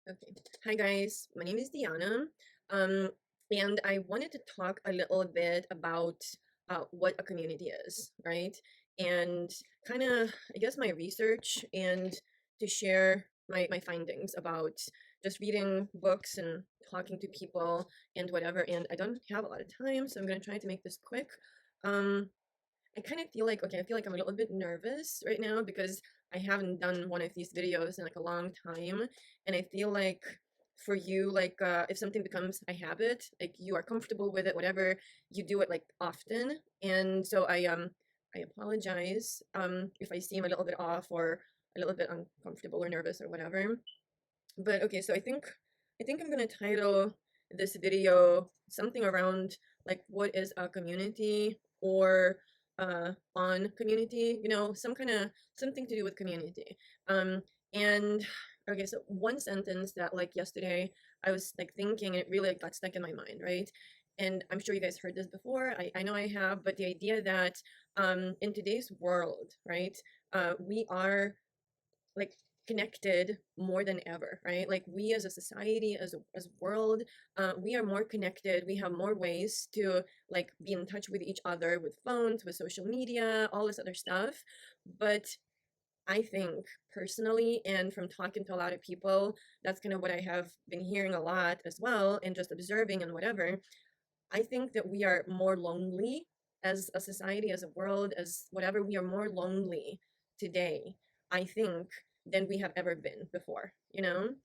Okay. Hi guys, my name is Diana. Um, and I wanted to talk a little bit about what a community is, right? And kind of, I guess, my research and to share my findings about just reading books and talking to people and whatever. And I don't have a lot of time, so I'm gonna try to make this quick. Um, I kind of feel like, okay, I feel like I'm a little bit nervous right now because I haven't done one of these videos in like a long time. And I feel like for you, like if something becomes a habit, like you are comfortable with it, whatever, you do it like often. And so I apologize if I seem a little bit off or a little bit uncomfortable or nervous or whatever. But okay, so I think I'm gonna title this video something around like what is a community or on community, some kind of something to do with community. Um and okay, so one sentence that like yesterday I was like thinking, it really like, got stuck in my mind, right? And I'm sure you guys heard this before. I know I have, but the idea that in today's world, right, we are like connected more than ever, right? Like we as a society, as a world, we are more connected. We have more ways to like be in touch with each other with phones, with social media, all this other stuff. But I think personally, and from talking to a lot of people, that's kind of what I have been hearing a lot as well, and just observing and whatever. I think that we are more lonely as a society, as a world, as whatever. We are more lonely today, I think, than we have ever been before. And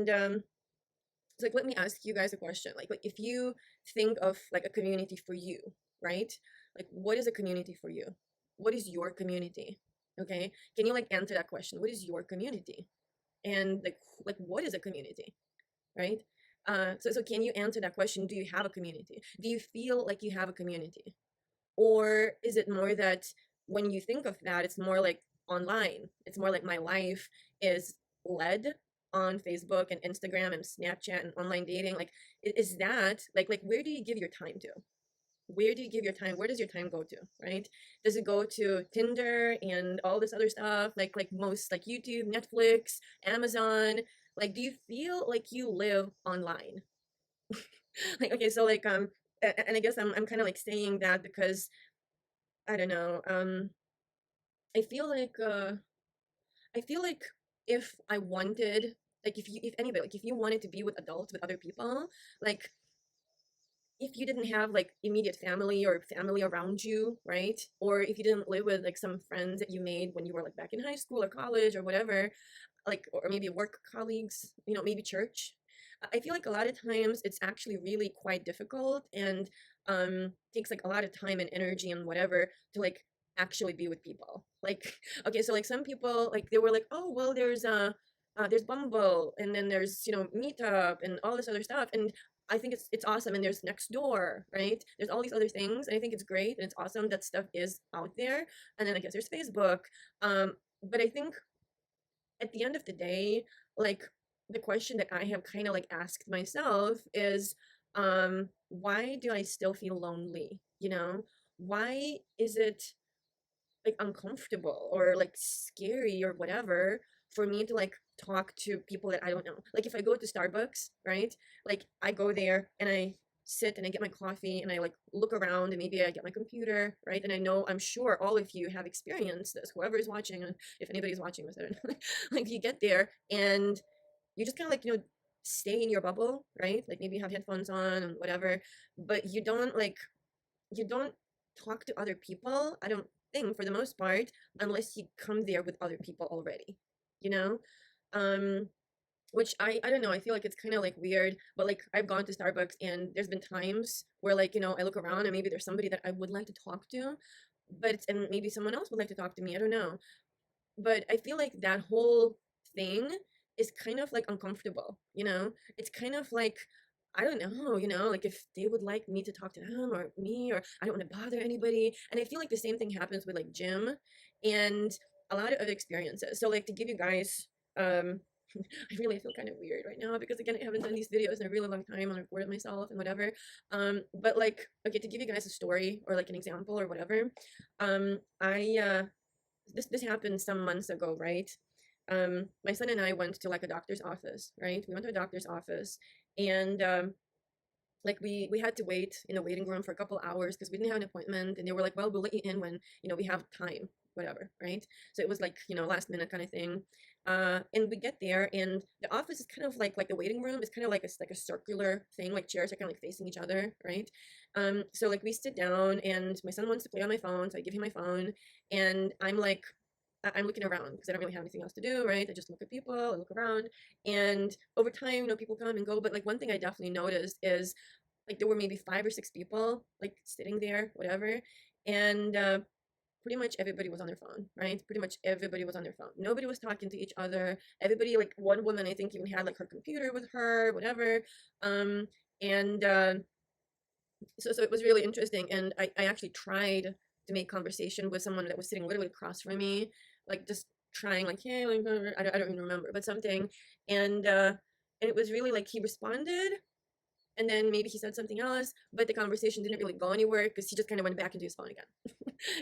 so like let me ask you guys a question. Like if you think of like a community for you, right? Like what is a community for you? What is your community? Okay? Can you like answer that question? What is your community? And like what is a community? Right? So can you answer that question? Do you have a community? Do you feel like you have a community? Or is it more that when you think of that, it's more like online? It's more like my life is led on Facebook and Instagram and Snapchat and online dating. Like, is that like where do you give your time to? Where do you give your time? Where does your time go to? Right? Does it go to Tinder and all this other stuff? Like most like YouTube, Netflix, Amazon? Like, do you feel like you live online? Like, okay, so like and I guess I'm kind of like saying that because I don't know. I feel like I feel like if I wanted, like if anybody, like if you wanted to be with adults, with other people, like if you didn't have like immediate family or family around you, right? Or if you didn't live with like some friends that you made when you were like back in high school or college or whatever, like or maybe work colleagues, maybe church. I feel like a lot of times it's actually really quite difficult and takes like a lot of time and energy and whatever to like actually be with people. Like okay, so like some people like they were like, "Oh, well there's Bumble and then there's, Meetup and all this other stuff." And I think it's awesome, and there's Nextdoor, right? There's all these other things, and I think it's great and it's awesome that stuff is out there. And then I guess there's Facebook. But I think at the end of the day, like the question that I have kind of like asked myself is, why do I still feel lonely? Why is it like uncomfortable or like scary or whatever for me to like talk to people that I don't know? Like if I go to Starbucks, right? Like I go there and I sit and I get my coffee and I like look around and maybe I get my computer, right? And I know I'm sure all of you have experienced this, whoever is watching, and if anybody's watching this, I don't know. Like you get there and you just kind of like, stay in your bubble, right? Like maybe you have headphones on and whatever, but you don't talk to other people, I don't think, for the most part, unless you come there with other people already, you know? Um, which I don't know, I feel like it's kind of like weird, but like I've gone to Starbucks and there's been times where like, I look around and maybe there's somebody that I would like to talk to, and maybe someone else would like to talk to me, I don't know. But I feel like that whole thing is kind of like uncomfortable. It's kind of like I don't know, like if they would like me to talk to them or me, or I don't want to bother anybody. And I feel like the same thing happens with like gym and a lot of other experiences. So like to give you guys I really feel kind of weird right now because again I haven't done these videos in a really long time. I recorded myself and whatever. But like okay, to give you guys a story or like an example or whatever, I this happened some months ago, right? my son and I went to like a doctor's office, right? We went to a doctor's office, and like we had to wait in a waiting room for a couple hours because we didn't have an appointment, and they were like, well, we'll let you in when we have time, whatever, right? So it was like last minute kind of thing. And we get there, and the office is kind of like the waiting room is kind of like a circular thing, like chairs are kind of like facing each other, right? So like we sit down, and my son wants to play on my phone, so I give him my phone, and I'm like, I'm looking around because I don't really have anything else to do, right? I just look at people, I look around, and over time, people come and go. But like one thing I definitely noticed is like there were maybe 5 or 6 people like sitting there, whatever, and pretty much everybody was on their phone, right? Pretty much everybody was on their phone. Nobody was talking to each other. Everybody, like one woman, I think even had like her computer with her, whatever. Um, and so it was really interesting, and I actually tried to make conversation with someone that was sitting literally across from me, like just trying like, hey, like, I don't even remember, but something, and it was really like he responded, and then maybe he said something else, but the conversation didn't really go anywhere because he just kind of went back into his phone again.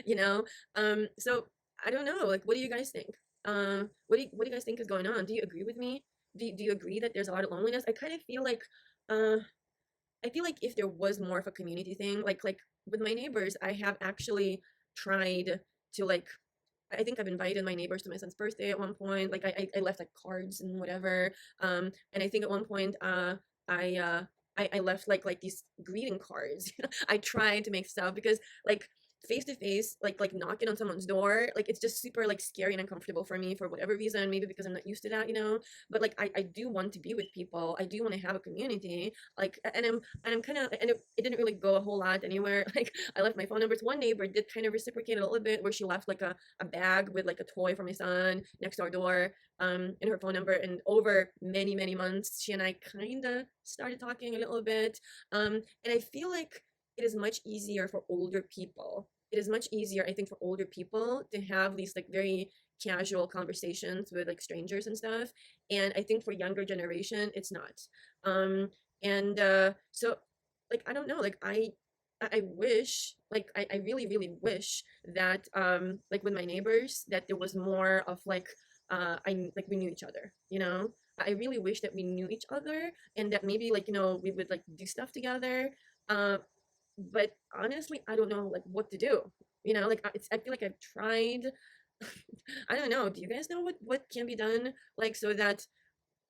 you know so I don't know, like, what do you guys think? What do you guys think is going on? Do you agree with me? Do you agree that there's a lot of loneliness? I kind of feel like uh I feel like if there was more of a community thing, like with my neighbors, I have actually tried to like, I think I've invited my neighbors to my son's birthday at one point. Like I left like cards and whatever. And I think at one point I I left like these greeting cards. I tried to make stuff because like face to face, like knocking on someone's door, like it's just super like scary and uncomfortable for me for whatever reason, maybe because I'm not used to that. But like I do want to be with people. I do want to have a community. Like and I'm kind of, and it didn't really go a whole lot anywhere. Like I left my phone numbers. One neighbor did kind of reciprocate a little bit where she left like a bag with like a toy for my son next to our door, and her phone number. And over many months, she and I kind of started talking a little bit. And I feel like it is much easier for older people. It is much easier, I think, for older people to have these like very casual conversations with like strangers and stuff. And I think for younger generation, it's not. Um, and so like I don't know, like I wish, like I really wish that like with my neighbors that there was more of like I like we knew each other. I really wish that we knew each other, and that maybe like we would like do stuff together. Uh, but honestly, I don't know like what to do. Like I feel like I've tried. I don't know. Do you guys know what can be done, like so that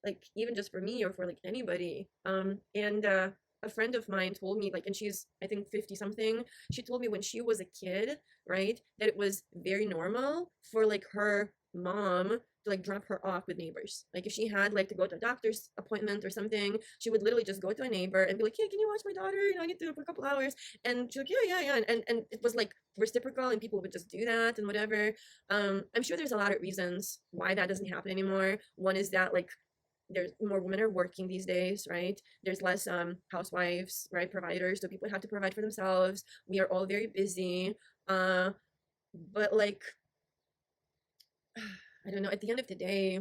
like even just for me or for like anybody? And a friend of mine told me, like, and she's I think 50 something. She told me when she was a kid, right, that it was very normal for like her mom to like drop her off with neighbors. Like if she had like to go to a doctor's appointment or something, she would literally just go to a neighbor and be like, hey, can you watch my daughter? I need to for a couple hours. And she's like, yeah. And it was like reciprocal, and people would just do that and whatever. I'm sure there's a lot of reasons why that doesn't happen anymore. One is that like there's more women are working these days, right? There's less housewives, right? Providers, so people have to provide for themselves. We are all very busy. Uh, but like I don't know, at the end of the day,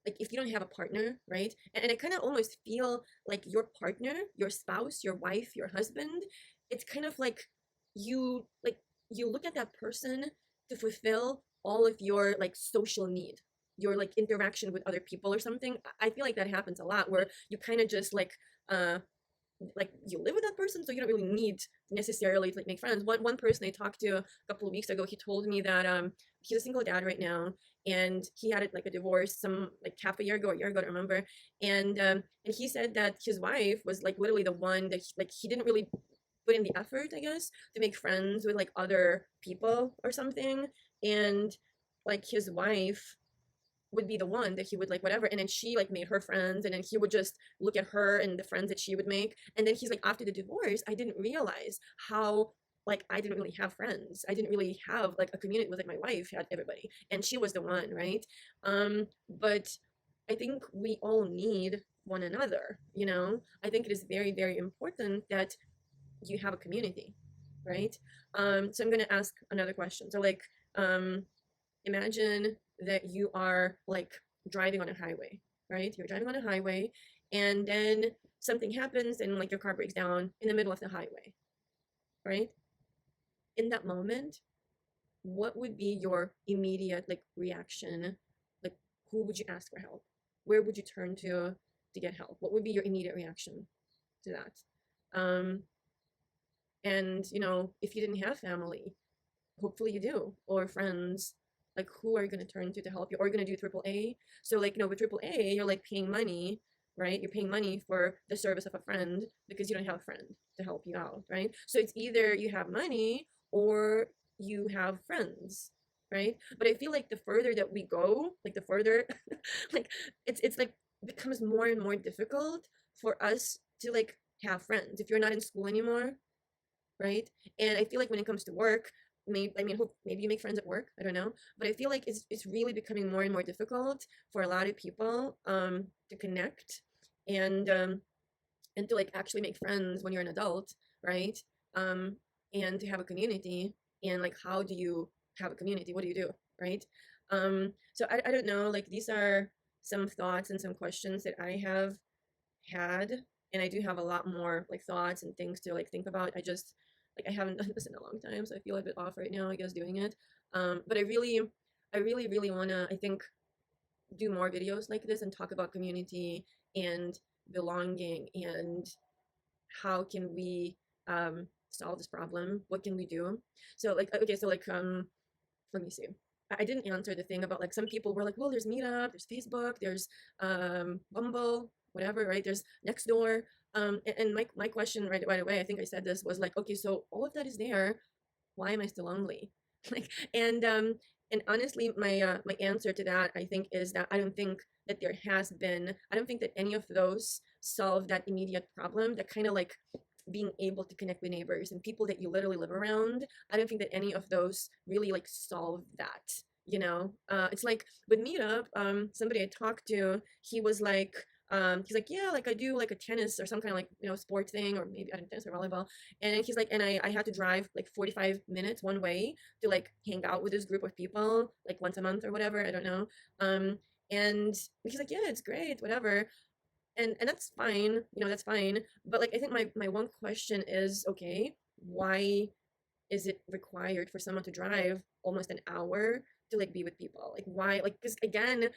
like if you don't have a partner, right? And I kind of almost feel like your partner, your spouse, your wife, your husband, it's kind of like you look at that person to fulfill all of your like social need, your like interaction with other people or something. I feel like that happens a lot where you kind of just uh like you live with that person, so you don't really need necessarily to like make friends. One person I talked to a couple of weeks ago, he told me that he's a single dad right now, and he had like a divorce some like half a year ago, a year ago, I don't remember. And he said that his wife was like literally the one that he didn't really put in the effort, I guess, to make friends with like other people or something. And like his wife would be the one that he would like whatever, and then she like made her friends, and then he would just look at her and the friends that she would make. And then he's like, after the divorce, I didn't realize how like I didn't really have friends. I didn't really have like a community with like my wife had everybody, and she was the one, right? But I think we all need one another. I think it is very important that you have a community, right? So I'm going to ask another question. So like imagine that you are like driving on a highway, right? You're driving on a highway, and then something happens and like your car breaks down in the middle of the highway, right? In that moment, what would be your immediate like reaction? Like who would you ask for help? Where would you turn to get help? What would be your immediate reaction to that? And if you didn't have family, hopefully you do, or friends, like who are you going to turn to help you, or you're going to do AAA. So like with AAA you're like paying money, right? You're paying money for the service of a friend because you don't have a friend to help you out, right? So it's either you have money or you have friends, right? But I feel like the further that we go, like the further like it's like becomes more and more difficult for us to like have friends if you're not in school anymore, right? And I feel like when it comes to work, maybe maybe you make friends at work, I don't know, but I feel like it's really becoming more and more difficult for a lot of people to connect and and to like actually make friends when you're an adult, right? Um, and to have a community, and like how do you have a community? What do you do, right? So I don't know, like these are some thoughts and some questions that I have had, and I do have a lot more like thoughts and things to like think about. I just like I haven't done this in a long time, so I feel a bit off right now, I guess, doing it. But I really wanna, I think, do more videos like this and talk about community and belonging and how can we solve this problem? What can we do? So like okay, so like let me see. I didn't answer the thing about like some people were like, well, there's Meetup, there's Facebook, there's Bumble, whatever, right? There's Nextdoor. And my question right away, I think I said this, was like, okay, so all of that is there. Why am I still lonely? Like, and honestly, my answer to that, I think, is that I don't think that there has been. I don't think that any of those solve that immediate problem. That kind of like being able to connect with neighbors and people that you literally live around. I don't think that any of those really like solve that. It's like with Meetup, somebody I talked to, he's like, yeah, like I do like a tennis or some kind of like sport thing, or maybe I don't know, tennis or volleyball. And then he's like, and I had to drive like 45 minutes one way to like hang out with this group of people like once a month or whatever, I don't know. And he's like, yeah, it's great, whatever. And that's fine, that's fine. But like I think my one question is, okay, why is it required for someone to drive almost an hour to like be with people? Like why? Like because again,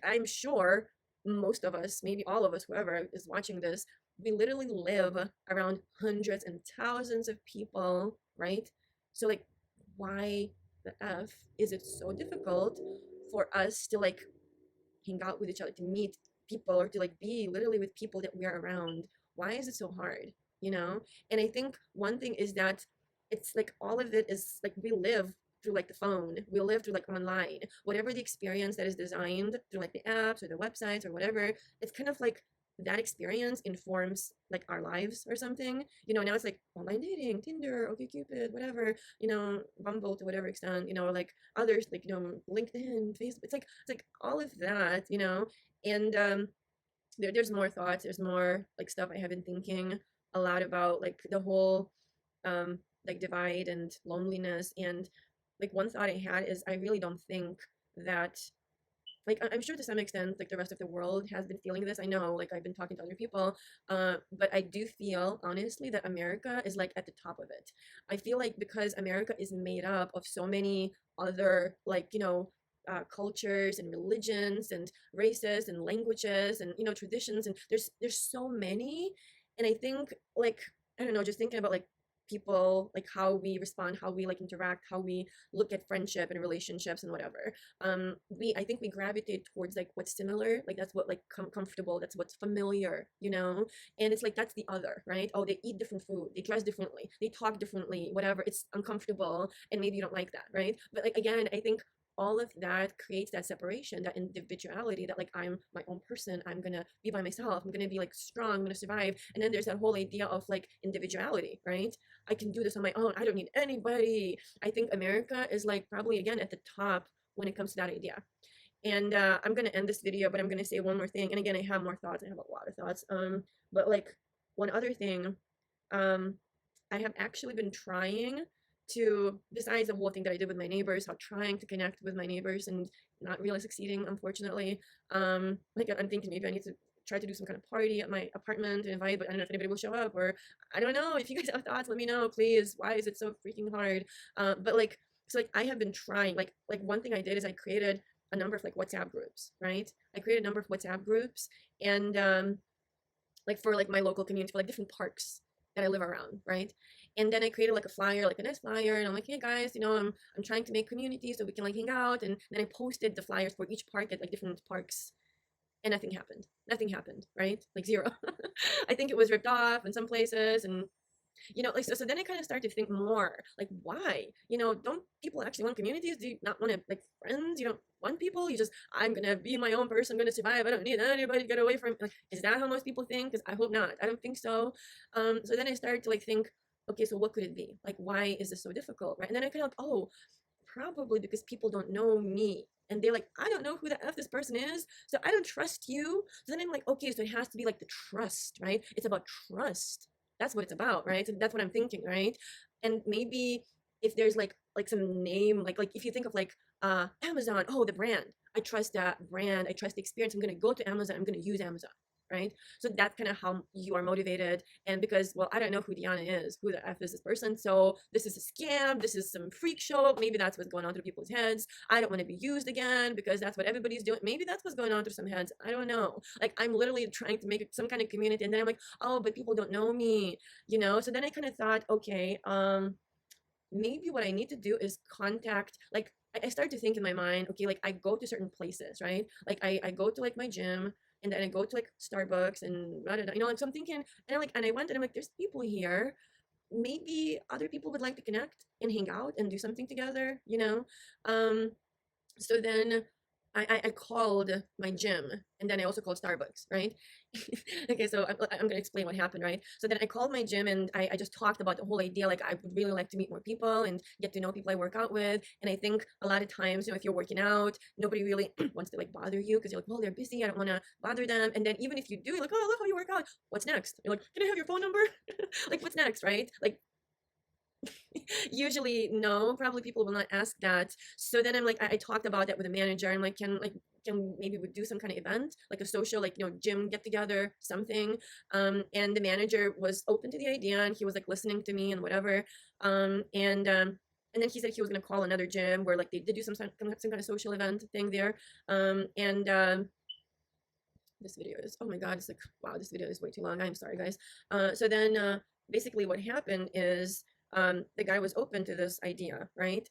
I'm sure most of us, maybe all of us, whoever is watching this, we literally live around hundreds and thousands of people, right? So like, why the f is it so difficult for us to like hang out with each other, to meet people, or to like be literally with people that we are around? Why is it so hard? And I think one thing is that it's like all of it is like we live through like the phone, we live through like online, whatever the experience that is designed through like the apps or the websites or whatever. It's kind of like that experience informs like our lives or something. Now it's like online dating, Tinder, OkCupid, whatever, Bumble to whatever extent, like others, like LinkedIn, Facebook. It's like all of that, and there's more thoughts, there's more like stuff I have been thinking a lot about, like the whole like divide and loneliness. And like one thought I had is I really don't think that, like I'm sure to some extent like the rest of the world has been feeling this. I know, like I've been talking to other people, but I do feel honestly that America is like at the top of it. I feel like because America is made up of so many other like cultures and religions and races and languages and traditions, and there's so many. And I think, like, I don't know, just thinking about like people, like how we respond, how we like interact, how we look at friendship and relationships and whatever. I think we gravitate towards like what's similar, like that's what like comfortable, that's what's familiar, and it's like that's the other, right? Oh, they eat different food, they dress differently, they talk differently, whatever. It's uncomfortable and maybe you don't like that, right? But like again, I think all of that creates that separation, that individuality, that like I'm my own person, I'm gonna be by myself, I'm gonna be like strong, I'm gonna survive. And then there's that whole idea of like individuality, right? I can do this on my own, I don't need anybody. I think America is like probably again at the top when it comes to that idea. And I'm gonna end this video, but I'm gonna say one more thing. And again, I have more thoughts, I have a lot of thoughts. But like one other thing, um I have actually been trying to, besides the whole thing that I did with my neighbors, how trying to connect with my neighbors and not really succeeding, unfortunately. Like I'm thinking maybe I need to try to do some kind of party at my apartment and invite, but I don't know if anybody will show up, or I don't know. If you guys have thoughts, let me know, please. Why is it so freaking hard? But like, so like I have been trying, like one thing I did is I created a number of like WhatsApp groups, right? I created a number of WhatsApp groups, and like for like my local community, for like different parks that I live around, right? And then I created like a flyer, like a nice flyer, and I'm like, hey guys, I'm trying to make community so we can like hang out. And then I posted the flyers for each park at like different parks, and nothing happened. Nothing happened, right? Like zero. I think it was ripped off in some places, and like so then I kind of started to think more like, why? Don't people actually want communities? Do you not want to like friends? You don't want people? You just, I'm gonna be my own person, I'm gonna survive, I don't need anybody to get away from. Like, is that how most people think? Because I hope not. I don't think so. So then I started to like think, okay, so what could it be? Like, why is this so difficult, right? And then I kind of like, oh, probably because people don't know me, and they're like, I don't know who the F this person is, so I don't trust you. So then I'm like, okay, so it has to be like the trust, right? It's about trust. That's what it's about, right? So that's what I'm thinking, right? And maybe if there's like some name, like if you think of like Amazon, oh, the brand. I trust that brand, I trust the experience. I'm gonna go to Amazon, I'm gonna use Amazon, right? So that's kind of how you are motivated. And because, well, I don't know who Diana is, who the F is this person, so this is a scam, this is some freak show, maybe that's what's going on through people's heads. I don't want to be used again because that's what everybody's doing. Maybe that's what's going on through some heads. I don't know. Like, I'm literally trying to make some kind of community, and then I'm like, oh, but people don't know me, so then I kind of thought, okay, maybe what I need to do is contact, like, I start to think in my mind, okay, like I go to certain places, right? Like I go to like my gym, and then I go to like Starbucks and blah, blah, blah, like, so I'm thinking, and I went, and I'm like, there's people here. Maybe other people would like to connect and hang out and do something together. Um, so then I called my gym, and then I also called Starbucks, right? Okay, so I'm going to explain what happened, right? So then I called my gym, and I just talked about the whole idea. Like, I would really like to meet more people and get to know people I work out with. And I think a lot of times, if you're working out, nobody really wants to like bother you because you're like, well, they're busy, I don't want to bother them. And then even if you do, you're like, oh, I love how you work out. What's next? You're like, can I have your phone number? Like, what's next, right? Like, usually no, probably people will not ask that. So then I'm like, I talked about that with the manager. I'm like, can maybe we do some kind of event, like a social, like, gym get together, something. And the manager was open to the idea, and he was like listening to me and whatever. And then he said he was going to call another gym where like they did do some kind of social event thing there. And This video is, oh my god, it's like, wow, this video is way too long, I'm sorry guys. So then basically what happened is, the guy was open to this idea, right?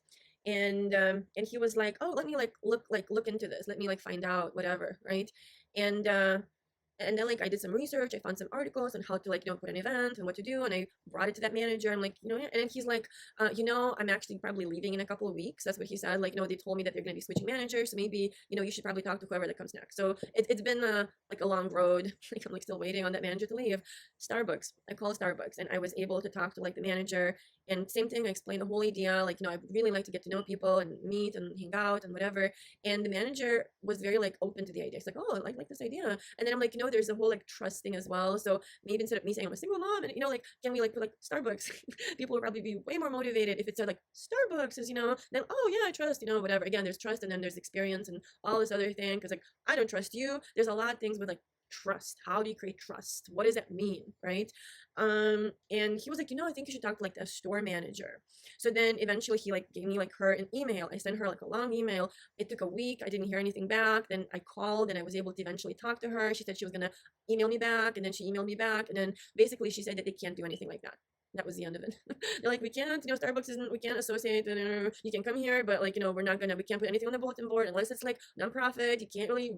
And he was like, oh, let me look into this, let me like find out whatever, right? And then like I did some research, I found some articles on how to like put an event and what to do, and I brought it to that manager. I'm like, and then he's like, I'm actually probably leaving in a couple of weeks. That's what he said. Like, they told me that they're going to be switching managers, so maybe you should probably talk to whoever that comes next. So it's been like a long road. Like, I'm like still waiting on that manager to leave. Starbucks, I called Starbucks, and I was able to talk to like the manager, and same thing, I explained the whole idea, like, I would really like to get to know people and meet and hang out and whatever. And the manager was very like open to the idea. It's like, oh, I like this idea. And then I'm like, there's a whole like trust thing as well. So maybe instead of me saying I'm a single mom, and like, can we like put like Starbucks? People will probably be way more motivated if it said like Starbucks is, then, oh yeah, I trust, whatever. Again, there's trust, and then there's experience and all this other thing. Because like, I don't trust you. There's a lot of things with like trust. How do you create trust? What does that mean, right? And he was like, I think you should talk to like the store manager. So then eventually he like gave me like her an email. I sent her like a long email. It took a week, I didn't hear anything back. Then I called, and I was able to eventually talk to her. She said she was gonna email me back, and then she emailed me back, and then basically she said that they can't do anything like that. That was the end of it. They're like, we can't, Starbucks isn't, we can't associate, you can come here, but like, we can't put anything on the bulletin board unless it's like nonprofit. You can't really,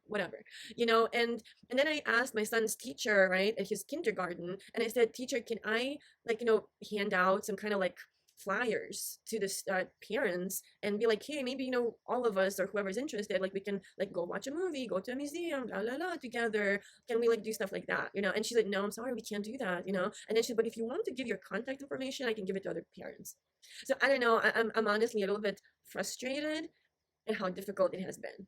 whatever, and then I asked my son's teacher, right, at his kindergarten, and I said, teacher, can I like, hand out some kind of like flyers to the parents and be like, hey, maybe all of us or whoever's interested, like we can like go watch a movie, go to a museum, blah blah blah together. Can we like do stuff like that, and she's like, no, I'm sorry, we can't do that, and then she said, but if you want to give your contact information, I can give it to other parents. So I don't know, I'm honestly a little bit frustrated at how difficult it has been.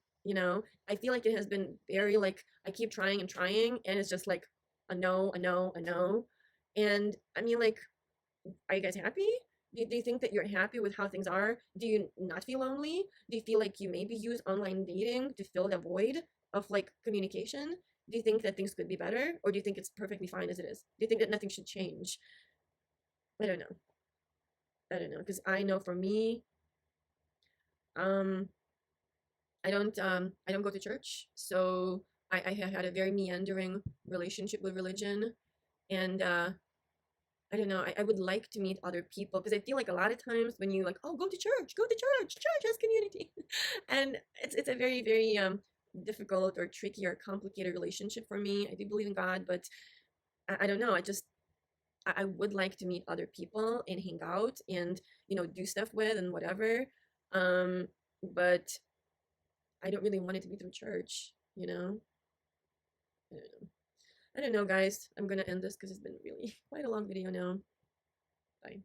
I feel like it has been very like, I keep trying and trying, and it's just like a no, a no, a no. And I mean, like, are you guys happy? Do you think that you're happy with how things are? Do you not feel lonely? Do you feel like you maybe use online dating to fill the void of like communication? Do you think that things could be better? Or do you think it's perfectly fine as it is? Do you think that nothing should change? I don't know. I don't know. Because I know for me, um, I don't go to church, so I have had a very meandering relationship with religion, and I don't know. I would like to meet other people because I feel like a lot of times when you like, oh, go to church, church has community, and it's a very very difficult or tricky or complicated relationship for me. I do believe in God, but I don't know. I would like to meet other people and hang out and do stuff with and whatever. Um, but I don't really want it to be through church. I don't know. I don't know, guys. I'm gonna end this because it's been really quite a long video now. Bye.